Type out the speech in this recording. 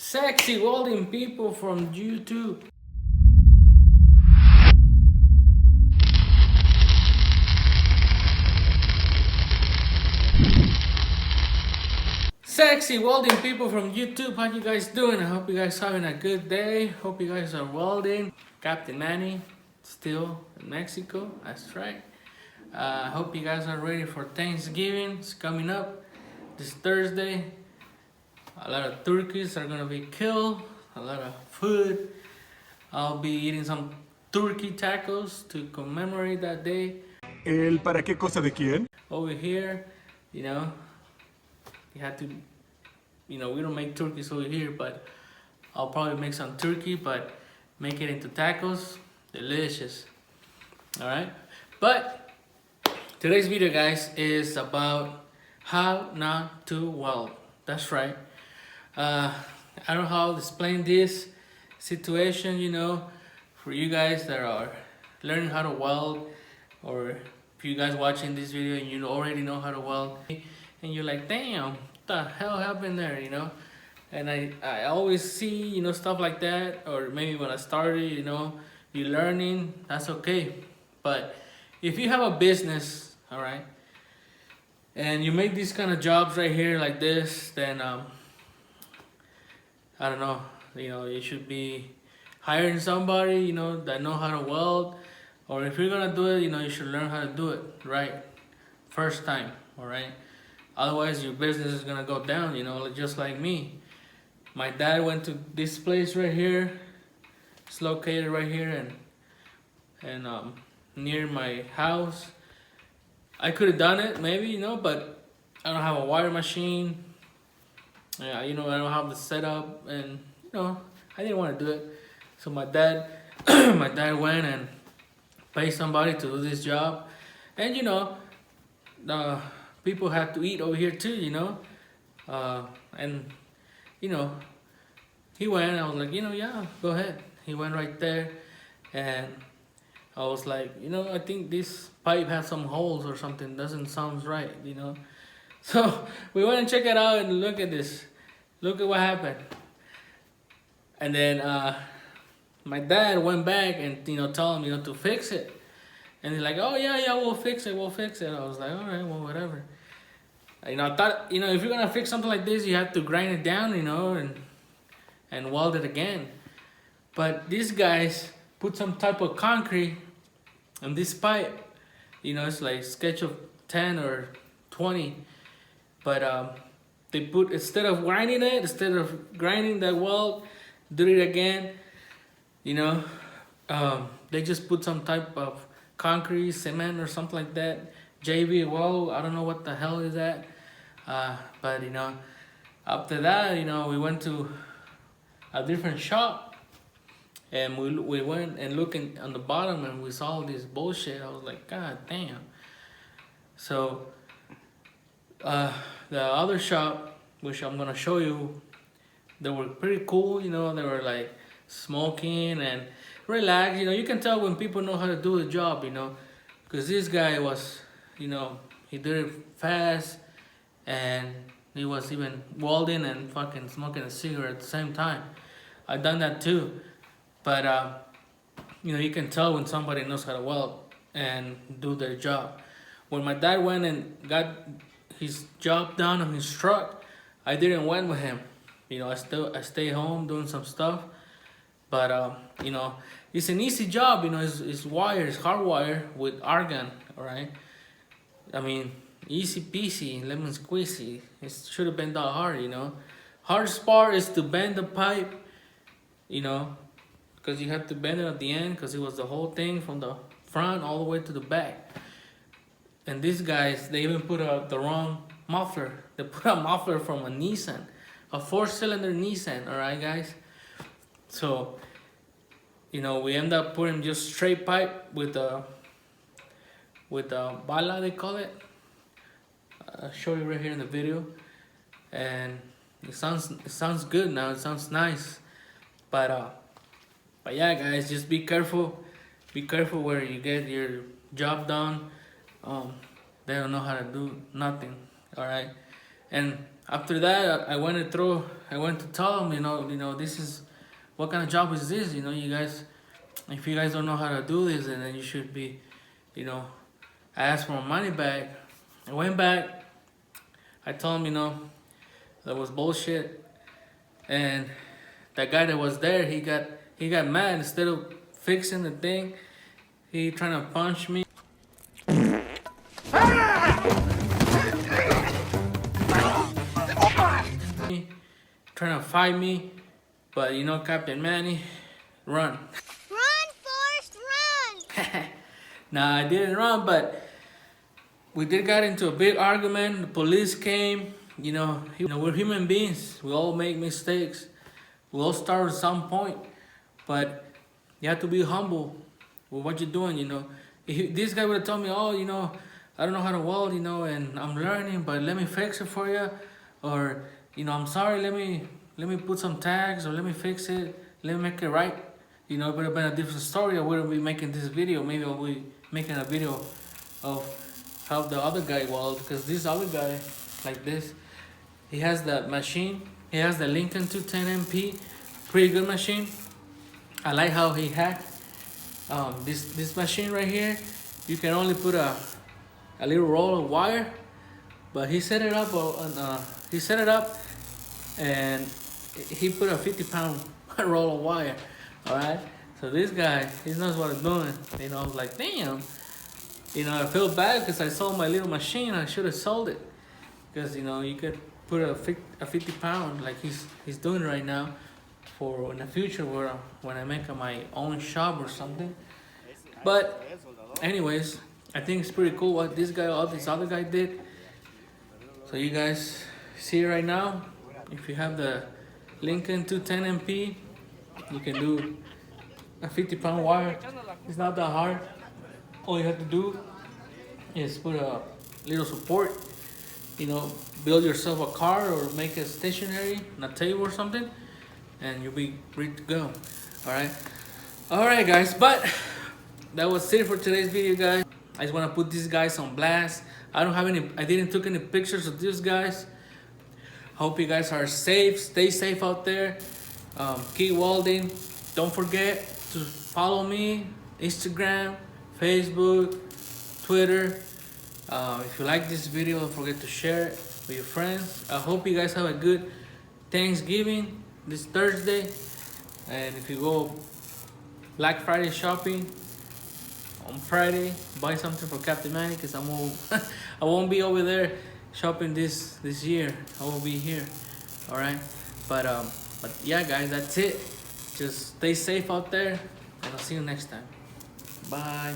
Sexy welding people from YouTube. Sexy welding people from YouTube, how you guys doing? I hope you guys having a good day. Hope you guys are welding. Captain Manny, still in Mexico, that's right. I hope you guys are ready for Thanksgiving. It's coming up this Thursday. A lot of turkeys are gonna be killed, a lot of food. I'll be eating some turkey tacos to commemorate that day. ¿El para qué cosa de quién? Over here, you have to, we don't make turkeys over here, but I'll probably make some turkey, but make it into tacos. Delicious. All right. But today's video, guys, is about how not to weld. That's right. I don't know how to explain this situation, for you guys that are learning how to weld, or if you guys watching this video and you already know how to weld, and you're like, damn, what the hell happened there, And I always see, stuff like that, or maybe when I started, you're learning, that's okay. But if you have a business, all right, and you make these kind of jobs right here like this, then I don't know, you should be hiring somebody, that know how to weld, or if you're gonna do it, you should learn how to do it right first time, all right? Otherwise, your business is gonna go down, just like me. My dad went to this place right here. It's located right here and near my house. I could have done it maybe, but I don't have a wire machine. Yeah, I don't have the setup, and I didn't want to do it. So my dad, my dad went and paid somebody to do this job, and the people have to eat over here too, and he went. I was like, yeah, go ahead. He went right there, and I was like, I think this pipe has some holes or something. Doesn't sound right, So we went and check it out and look at this. Look at what happened. And then my dad went back and told him to fix it. And he's like, oh yeah, we'll fix it. I was like, all right, well, whatever. I thought if you're gonna fix something like this, you have to grind it down, and weld it again. But these guys put some type of concrete on this pipe. It's like sketch of 10 or 20. But they put, instead of grinding that weld, do it again, they just put some type of concrete, cement or something like that. JB weld, I don't know what the hell is that. But after that, we went to a different shop, and we went and looking on the bottom, and we saw this bullshit. I was like, God damn. So the other shop, which I'm gonna show you, they were pretty cool. They were like smoking and relaxed. You can tell when people know how to do the job. Because this guy was, he did it fast, and he was even welding and fucking smoking a cigarette at the same time. I done that too, but you can tell when somebody knows how to weld and do their job. When my dad went and got his job done on his truck, I didn't went with him. I stay home doing some stuff, but it's an easy job. It's wire, it's hard wire with argon. All right, I mean, easy peasy, lemon squeezy. It should have been that hard. Hardest part is to bend the pipe. Because you have to bend it at the end, because it was the whole thing from the front all the way to the back. And these guys, they even put the wrong muffler. They put a muffler from a Nissan, a 4-cylinder Nissan. All right, guys. So, we end up putting just straight pipe with a bala, they call it. I'll show you right here in the video, and it sounds good now. It sounds nice, but yeah, guys, just be careful. Be careful where you get your job done. They don't know how to do nothing. All right, and after that, I went to tell him, this is, what kind of job is this? You guys, if you guys don't know how to do this, then you should be, I asked for my money back. I went back. I told him, that was bullshit. And that guy that was there, he got mad. Instead of fixing the thing, he trying to punch me. Trying to fight me. But Captain Manny, run. Run, Forrest, run! Nah, I didn't run, but we did got into a big argument. The police came. We're human beings. We all make mistakes. We all start at some point. But you have to be humble with what you're doing, If this guy would have told me, oh, I don't know how to weld, and I'm learning, but let me fix it for you. Or, I'm sorry, let me put some tags, or let me fix it, let me make it right. It would have been a different story. I wouldn't be making this video. Maybe I'll be making a video of how the other guy weld, because this other guy, like this, he has that machine. He has the Lincoln 210MP, pretty good machine. I like how he hacked this machine right here. You can only put a little roll of wire, but he set it up and he put a 50-pound roll of wire. All right, so this guy, he knows what he's doing. I was like, damn. I feel bad because I sold my little machine. I should have sold it, because you could put a 50-pound like he's doing right now, for in the future when I make my own shop or something. But anyways, I think it's pretty cool what this other guy did. So you guys see right now, if you have the Lincoln 210MP, you can do a 50-pound wire. It's not that hard. All you have to do is put a little support, build yourself a car or make it stationary on a table or something, and you'll be ready to go. All right guys, but that was it for today's video, guys. I just want to put these guys on blast. I didn't took any pictures of these guys. Hope you guys are safe. Stay safe out there. Keep welding. Don't forget to follow me, Instagram, Facebook, Twitter. If you like this video, don't forget to share it with your friends. I hope you guys have a good Thanksgiving this Thursday. And if you go Black Friday shopping on Friday, buy something for Captain Manny, because I won't be over there shopping this year. I will be here. All right, but yeah, guys, that's it. Just stay safe out there, and I'll see you next time. Bye.